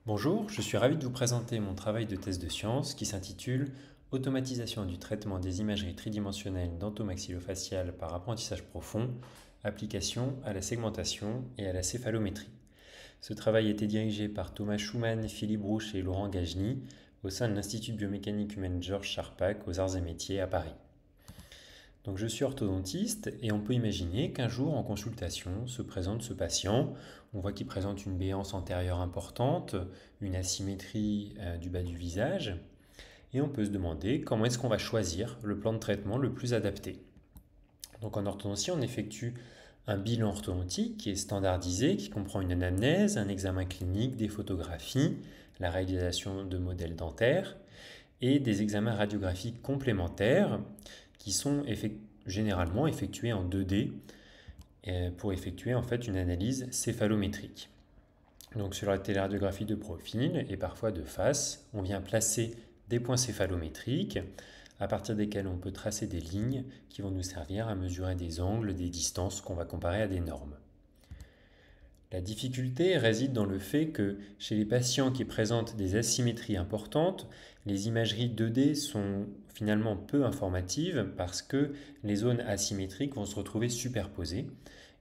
Bonjour, je suis ravi de vous présenter mon travail de thèse de science qui s'intitule Automatisation du traitement des imageries tridimensionnelles dentomaxillofaciales par apprentissage profond, application à la segmentation et à la céphalométrie. Ce travail a été dirigé par Thomas Schumann, Philippe Rouch et Laurent Gageny au sein de l'Institut de biomécanique humaine Georges Charpak aux Arts et Métiers à Paris. Donc je suis orthodontiste et on peut imaginer qu'un jour en consultation se présente ce patient. On voit qu'il présente une béance antérieure importante, une asymétrie du bas du visage et on peut se demander comment est-ce qu'on va choisir le plan de traitement le plus adapté. Donc en orthodontie, on effectue un bilan orthodontique qui est standardisé, qui comprend une anamnèse, un examen clinique, des photographies, la réalisation de modèles dentaires et des examens radiographiques complémentaires qui sont généralement effectués en 2D pour effectuer en fait une analyse céphalométrique. Donc sur la téléradiographie de profil et parfois de face, on vient placer des points céphalométriques à partir desquels on peut tracer des lignes qui vont nous servir à mesurer des angles, des distances qu'on va comparer à des normes. La difficulté réside dans le fait que chez les patients qui présentent des asymétries importantes, les imageries 2D sont finalement peu informatives parce que les zones asymétriques vont se retrouver superposées.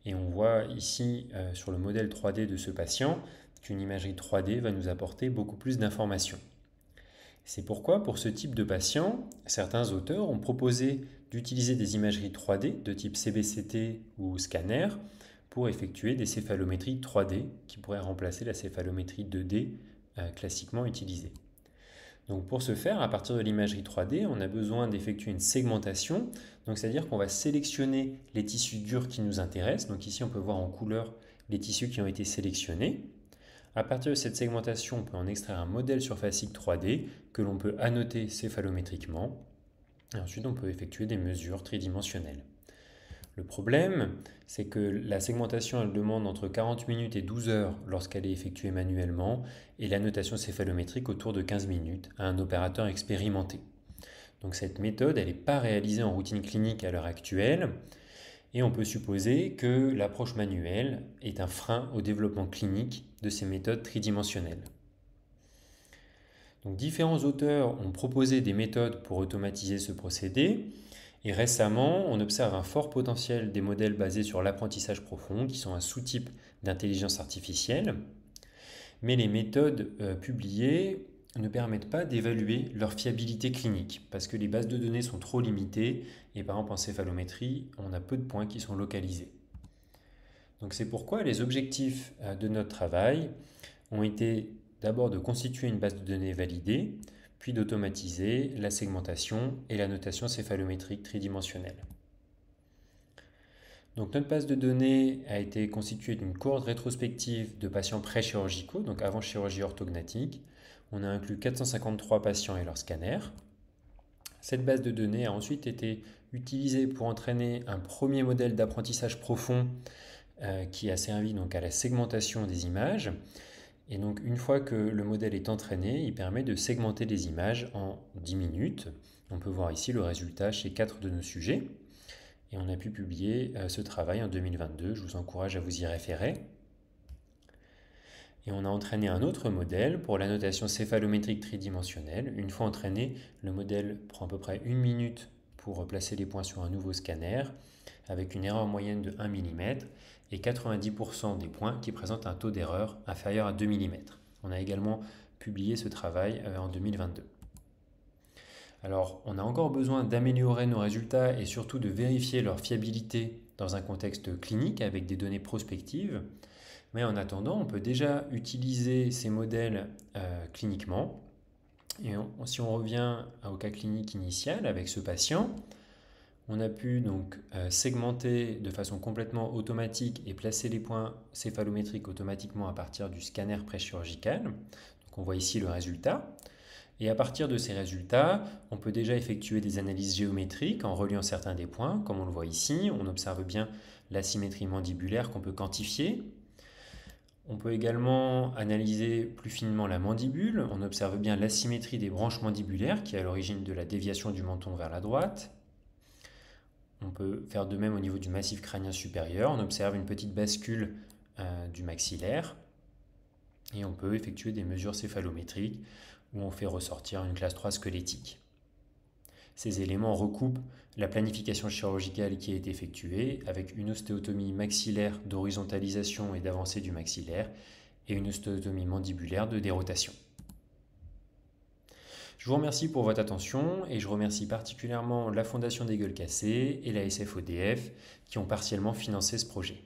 Et on voit ici sur le modèle 3D de ce patient qu'une imagerie 3D va nous apporter beaucoup plus d'informations. C'est pourquoi pour ce type de patient, certains auteurs ont proposé d'utiliser des imageries 3D de type CBCT ou scanner pour effectuer des céphalométries 3D qui pourraient remplacer la céphalométrie 2D classiquement utilisée. Donc pour ce faire, à partir de l'imagerie 3D, on a besoin d'effectuer une segmentation. Donc c'est-à-dire qu'on va sélectionner les tissus durs qui nous intéressent. Donc ici, on peut voir en couleur les tissus qui ont été sélectionnés. À partir de cette segmentation, on peut en extraire un modèle surfacique 3D que l'on peut annoter céphalométriquement. Et ensuite, on peut effectuer des mesures tridimensionnelles. Le problème, c'est que la segmentation, elle demande entre 40 minutes et 12 heures lorsqu'elle est effectuée manuellement et l'annotation céphalométrique autour de 15 minutes à un opérateur expérimenté. Donc cette méthode, elle n'est pas réalisée en routine clinique à l'heure actuelle et on peut supposer que l'approche manuelle est un frein au développement clinique de ces méthodes tridimensionnelles. Donc différents auteurs ont proposé des méthodes pour automatiser ce procédé. Et récemment, on observe un fort potentiel des modèles basés sur l'apprentissage profond, qui sont un sous-type d'intelligence artificielle. Mais les méthodes publiées ne permettent pas d'évaluer leur fiabilité clinique, parce que les bases de données sont trop limitées, et par exemple en céphalométrie, on a peu de points qui sont localisés. Donc c'est pourquoi les objectifs de notre travail ont été d'abord de constituer une base de données validée, puis d'automatiser la segmentation et la notation céphalométrique tridimensionnelle. Donc notre base de données a été constituée d'une cohorte rétrospective de patients pré-chirurgicaux, donc avant chirurgie orthognatique. On a inclus 453 patients et leurs scanners. Cette base de données a ensuite été utilisée pour entraîner un premier modèle d'apprentissage profond qui a servi donc à la segmentation des images. Et donc une fois que le modèle est entraîné, il permet de segmenter les images en 10 minutes. On peut voir ici le résultat chez 4 de nos sujets. Et on a pu publier ce travail en 2022, je vous encourage à vous y référer. Et on a entraîné un autre modèle pour la notation céphalométrique tridimensionnelle. Une fois entraîné, le modèle prend à peu près 1 minute pour placer les points sur un nouveau scanner, avec une erreur moyenne de 1 mm et 90% des points qui présentent un taux d'erreur inférieur à 2 mm. On a également publié ce travail en 2022. Alors, on a encore besoin d'améliorer nos résultats et surtout de vérifier leur fiabilité dans un contexte clinique avec des données prospectives. Mais en attendant, on peut déjà utiliser ces modèles cliniquement. Et si on revient au cas clinique initial avec ce patient, on a pu donc segmenter de façon complètement automatique et placer les points céphalométriques automatiquement à partir du scanner préchirurgical. Donc on voit ici le résultat. Et à partir de ces résultats, on peut déjà effectuer des analyses géométriques en reliant certains des points, comme on le voit ici. On observe bien l'asymétrie mandibulaire qu'on peut quantifier. On peut également analyser plus finement la mandibule. On observe bien l'asymétrie des branches mandibulaires qui est à l'origine de la déviation du menton vers la droite. On peut faire de même au niveau du massif crânien supérieur. On observe une petite bascule du maxillaire. Et on peut effectuer des mesures céphalométriques où on fait ressortir une classe 3 squelettique. Ces éléments recoupent la planification chirurgicale qui a été effectuée avec une ostéotomie maxillaire d'horizontalisation et d'avancée du maxillaire et une ostéotomie mandibulaire de dérotation. Je vous remercie pour votre attention et je remercie particulièrement la Fondation des Gueules Cassées et la SFODF qui ont partiellement financé ce projet.